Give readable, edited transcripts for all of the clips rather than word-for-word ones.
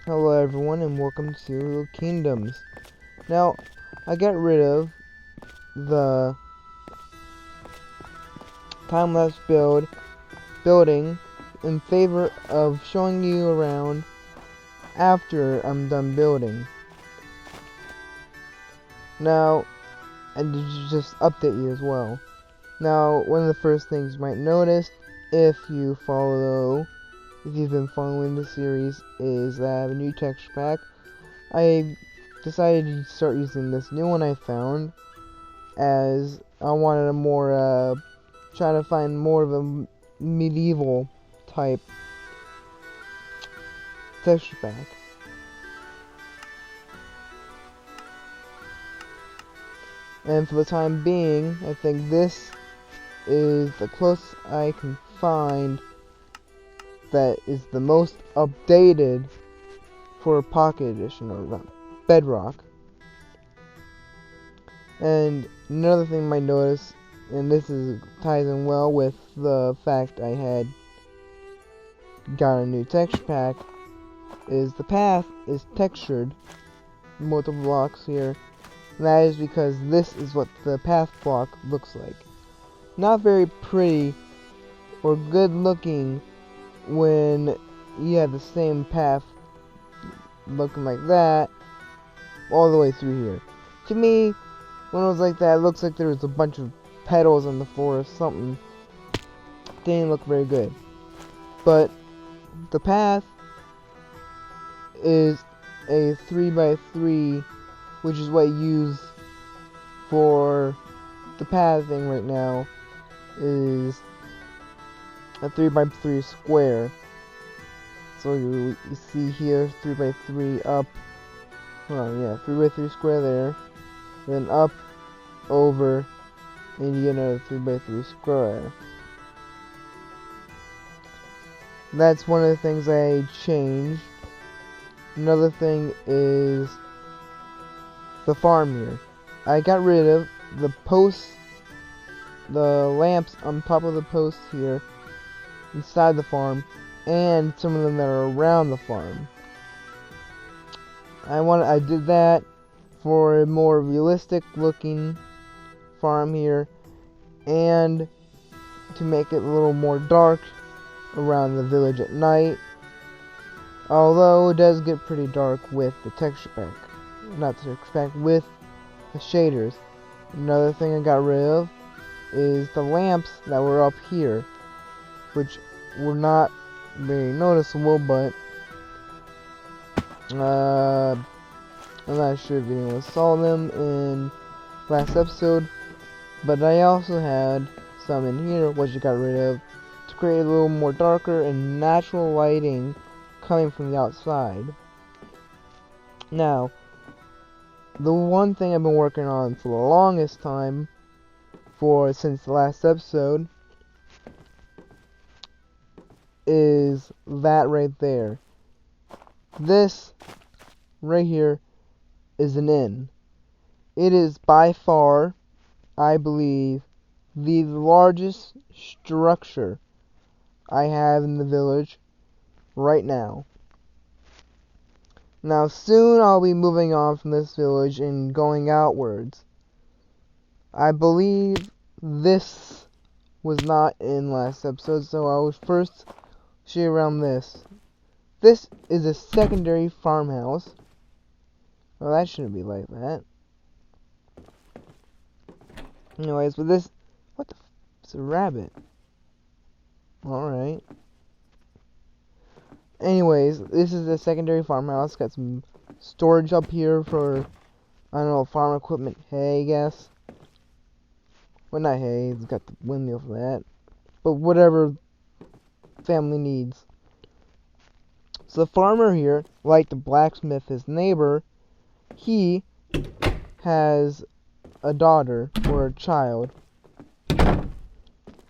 Hello everyone and welcome to Kingdoms. Now, I got rid of the time-lapse building in favor of showing you around after I'm done building. Now, and to just update you as well. Now, one of the first things you might notice if you've been following the series, is that I have a new texture pack. I decided to start using this new one I found, as I wanted a more, trying to find more of a medieval type texture pack. And for the time being, I think this is the closest I can find that is the most updated for Pocket Edition or Bedrock. And another thing you might notice, and this ties in well with the fact I had got a new texture pack, is the path is textured, multiple blocks here. And that is because this is what the path block looks like. Not very pretty or good looking when you have the same path looking like that all the way through here. To me, when it was like that, it looks like there was a bunch of petals on the floor or something. Didn't look very good. But the path is a 3x3, which is what I use for the path thing right now, is a 3x3 square. So you see here, 3x3 up, 3x3 square there, then up, over, and you get another 3x3 square. That's one of the things I changed. Another thing is the farm here. I got rid of the posts, the lamps on top of the posts here inside the farm, and some of them that are around the farm. I did that for a more realistic looking farm here, and to make it a little more dark around the village at night. Although it does get pretty dark with the texture pack. Not the texture pack, with the shaders. Another thing I got rid of is the lamps that were up here, which were not very noticeable, but I'm not sure if anyone saw them in last episode, but I also had some in here which I got rid of to create a little more darker and natural lighting coming from the outside. Now, the one thing I've been working on for the longest time, since the last episode, is that right there. This right here is an inn. It is by far, I believe, the largest structure I have in the village right now. Now soon I'll be moving on from this village and going outwards. I believe this was not in last episode, so I will first show you around this. This is a secondary farmhouse. Well, that shouldn't be like that. Anyways, but this... What the f... It's a rabbit. Alright. Anyways, this is a secondary farmhouse. Got some storage up here for, I don't know, farm equipment. Hay, I guess. Well, not hay. It's got the windmill for that. But whatever family needs. So the farmer here, like the blacksmith, his neighbor, he has a daughter, or a child.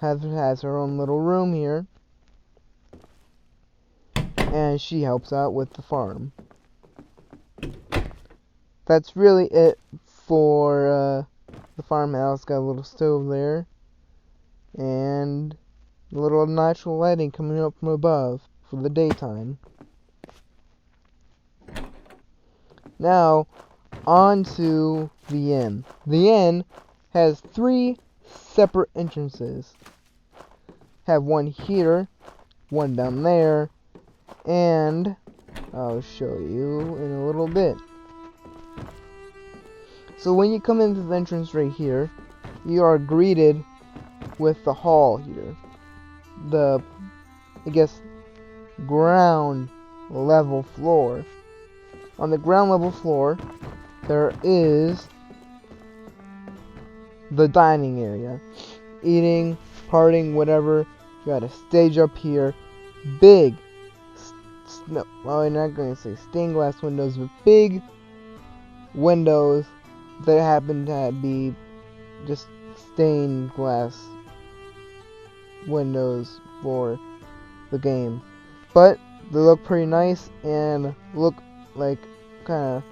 Has her own little room here. And she helps out with the farm. That's really it for the farmhouse. Got a little stove there, and a little natural lighting coming up from above for the daytime. Now, on to the inn. The inn has 3 separate entrances. Have one here, one down there, and I'll show you in a little bit. So when you come into the entrance right here, you are greeted with the hall here. The, I guess, ground level floor. On the ground level floor, there is the dining area. Eating, partying, whatever. You got a stage up here. Big, no, well, I'm not going to say stained glass windows, but big windows that happen to be just stained glass windows for the game. But they look pretty nice and look like kind of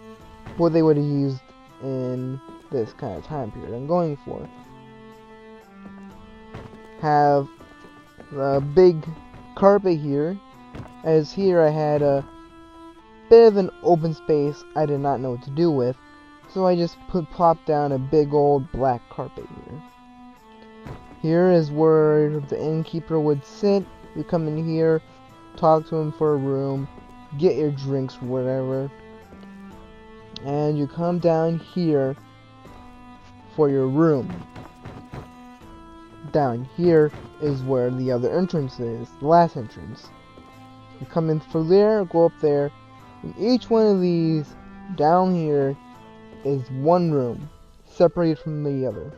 what they would have used in this kind of time period I'm going for. Have a big carpet here, as here I had a bit of an open space I did not know what to do with, so I just plopped down a big old black carpet here. Here is where the innkeeper would sit. You come in here, talk to him for a room, get your drinks, whatever, and you come down here for your room. Down here is where the other entrance is, the last entrance. You come in through there, go up there, and each one of these down here is one room, separated from the other.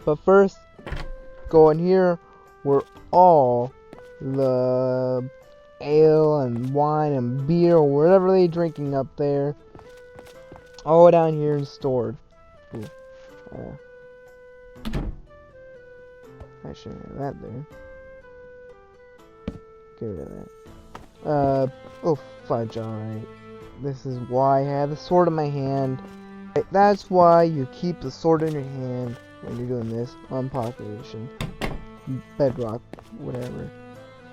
But first, go in here where all the ale and wine and beer or whatever they're drinking up there, all down here and stored. Ooh, I shouldn't have that there. Get rid of that. Oh fudge, alright. This is why I have the sword in my hand. That's why you keep the sword in your hand when you're doing this on population. Bedrock, whatever.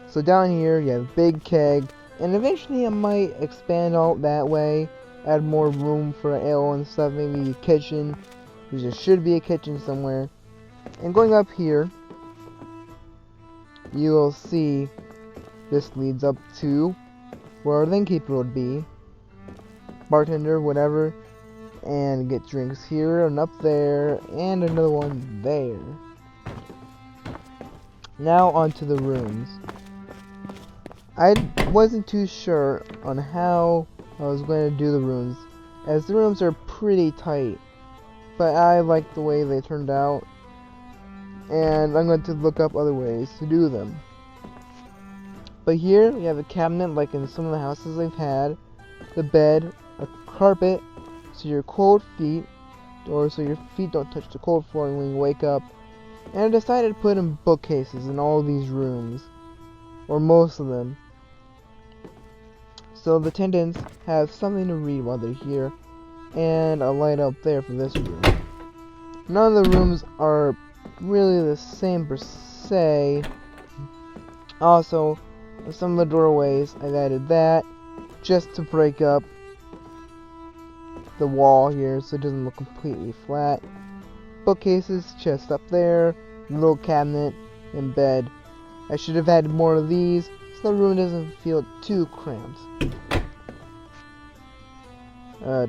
So down here you have big keg, and eventually I might expand out that way, add more room for ale and stuff, maybe a kitchen, because there should be a kitchen somewhere. And going up here, you will see this leads up to where the innkeeper would be, bartender, whatever, and get drinks here and up there, and another one there. Now onto the rooms. I wasn't too sure on how I was going to do the rooms, as the rooms are pretty tight, but I like the way they turned out, and I'm going to look up other ways to do them. But here we have a cabinet like in some of the houses I've had, the bed, a carpet so your cold feet, or so your feet don't touch the cold floor when you wake up. And I decided to put in bookcases in all these rooms, or most of them, so the attendants have something to read while they're here, and a light up there for this room. None of the rooms are really the same per se. Also, some of the doorways, I've added that just to break up the wall here so it doesn't look completely flat. Bookcases, chest up there, little cabinet, and bed. I should have added more of these so the room doesn't feel too cramped.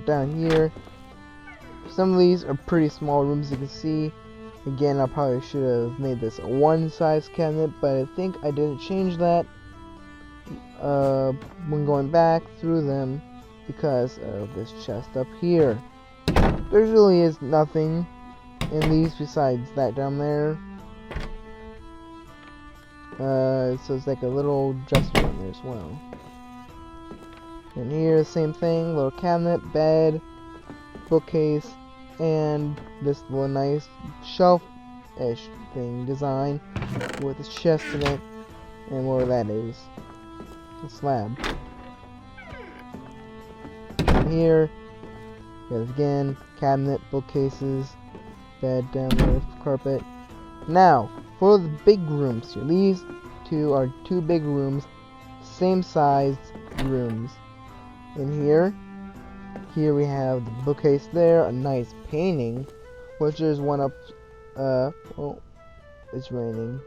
Down here, some of these are pretty small rooms, you can see. Again, I probably should have made this a one-size cabinet, but I think I didn't change that when going back through them because of this chest up here. There really is nothing in these besides that down there. So it's like a little dresser in there as well. And here, same thing, little cabinet, bed, bookcase, and this little nice shelf-ish thing design with a chest in it, and where that is, a slab. And here, we have again, cabinet, bookcases, bed down there, carpet. Now, for the big rooms here, these two are two big rooms, same sized rooms. In here, Here we have the bookcase there, a nice painting, which is one up, oh, it's raining.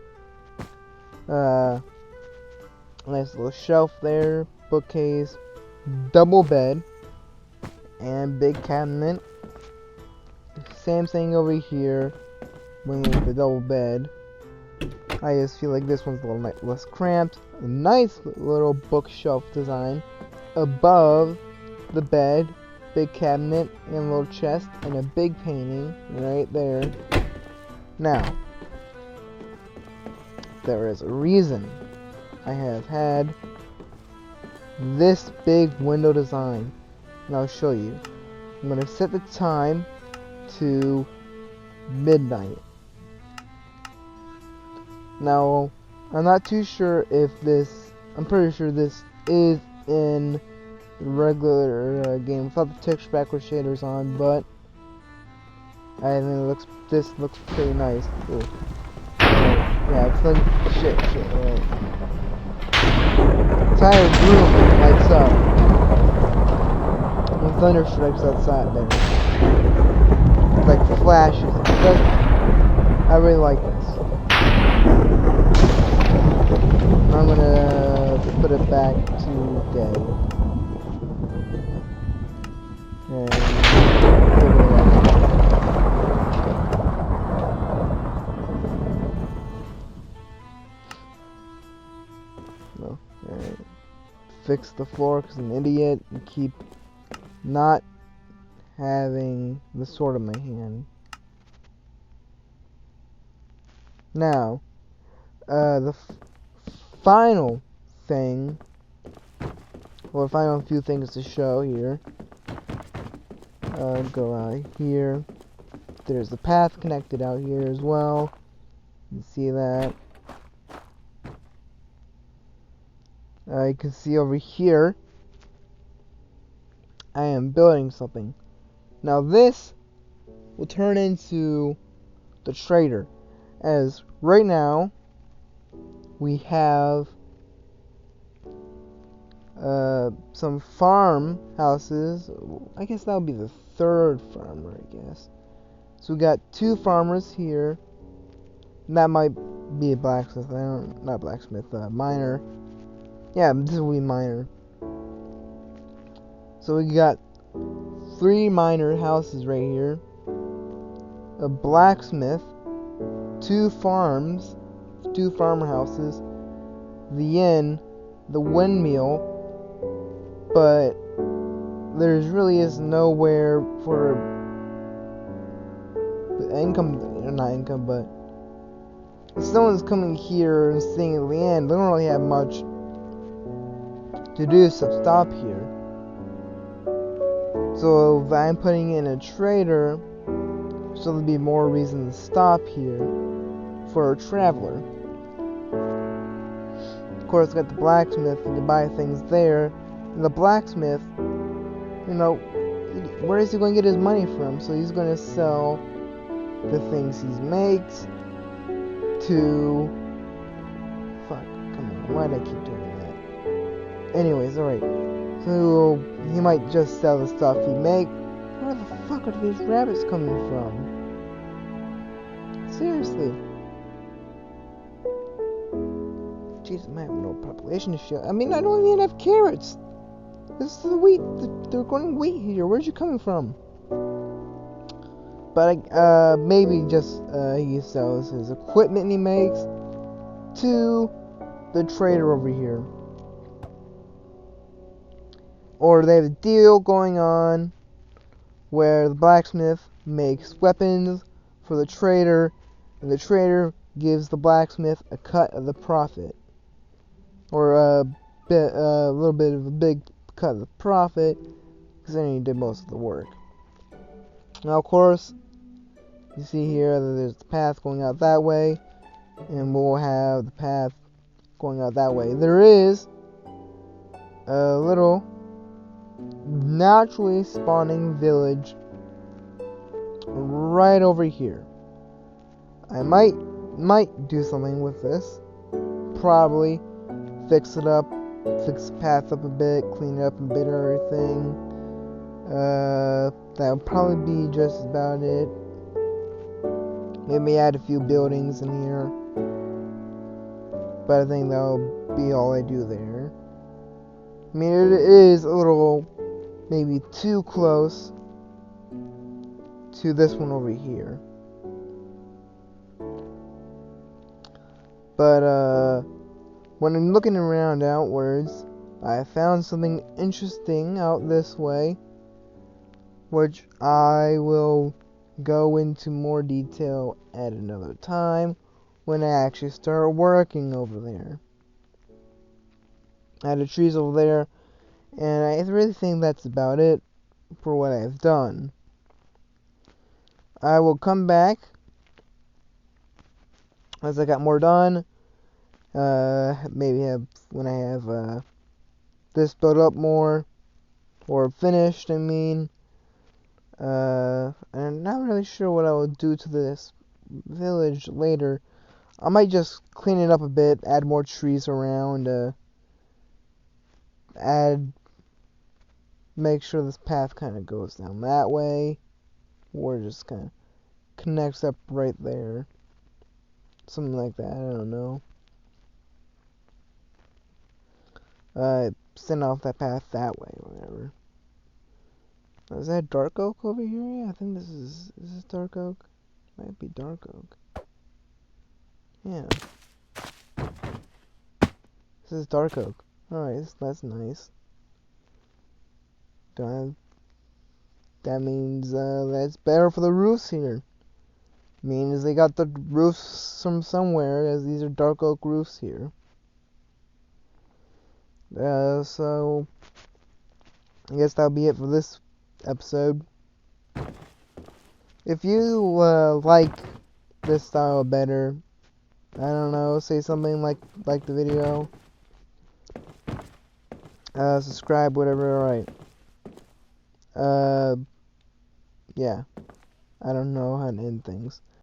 Nice little shelf there, bookcase, double bed, and big cabinet. Same thing over here, with the double bed. I just feel like this one's a little less cramped. A nice little bookshelf design above the bed, big cabinet, and a little chest, and a big painting right there. Now, there is a reason I have had this big window design, and I'll show you. I'm going to set the time to midnight. Now, I'm not too sure if this, I'm pretty sure this is in regular game without the texture pack with shaders on, but I think this looks pretty nice. Ooh. Yeah, it's like shit, right. Entire room lights up. And thunder strikes outside there. It's like flashes. I really like this. I'm gonna put it back to day. And give it a no. Alright. Fix the floor because I'm an idiot and keep not having the sword in my hand. Now, the final thing, or final few things to show here. Go out here. There's the path connected out here as well. You can see that. You can see over here, I am building something. Now this will turn into the trader, as right now we have some farm houses. I guess that would be the third farmer, I guess. So we got 2 farmers here. And that might be a blacksmith. Not blacksmith, miner. Yeah, this will be miner. So we got 3 miner houses right here. A blacksmith, 2 farms, 2 farmer houses, the inn, the windmill, but there's really is nowhere for income, not income, but if someone's coming here and staying at the inn, they don't really have much to do except stop here. So if I'm putting in a trader, so there'll be more reason to stop here for a traveler. Of course, got the blacksmith, you can buy things there. And the blacksmith, you know, where is he going to get his money from? So he's going to sell the things he makes to... Fuck, come on, why did I keep doing that? Anyways, alright. So he might just sell the stuff he makes. Where the fuck are these rabbits coming from? Seriously. Jesus, I have no population to show. I mean, I don't even have carrots. This is the wheat. They're growing wheat here. Where's you coming from? But maybe just he sells his equipment he makes to the trader over here. Or they have a deal going on where the blacksmith makes weapons for the trader, and the trader gives the blacksmith a cut of the profit, or a little bit of a big cut of the profit, because then he did most of the work. Now, of course, you see here that there's the path going out that way, and we'll have the path going out that way. There is a little naturally spawning village right over here. I might do something with this. Probably fix it up, fix the path up a bit, clean it up a bit, everything. That'll probably be just about it. Maybe add a few buildings in here. But I think that'll be all I do there. I mean, it is a little, maybe too close to this one over here. But, when I'm looking around outwards, I found something interesting out this way, which I will go into more detail at another time when I actually start working over there. I had the trees over there, and I really think that's about it for what I've done. I will come back as I got more done. Maybe when I have this built up more, or finished, I mean. And I'm not really sure what I will do to this village later. I might just clean it up a bit, add more trees around, make sure this path kind of goes down that way, or just kind of connects up right there. Something like that, I don't know. Send off that path that way, or whatever. Is that dark oak over here? Yeah, I think is this dark oak? Might be dark oak. Yeah. This is dark oak. Alright, that's nice. That means that's better for the roofs here. Means they got the roofs from somewhere, as these are dark oak roofs here. So I guess that'll be it for this episode. If you like this style better, I don't know, say something like the video, subscribe, whatever. Alright. Yeah, I don't know how to end things.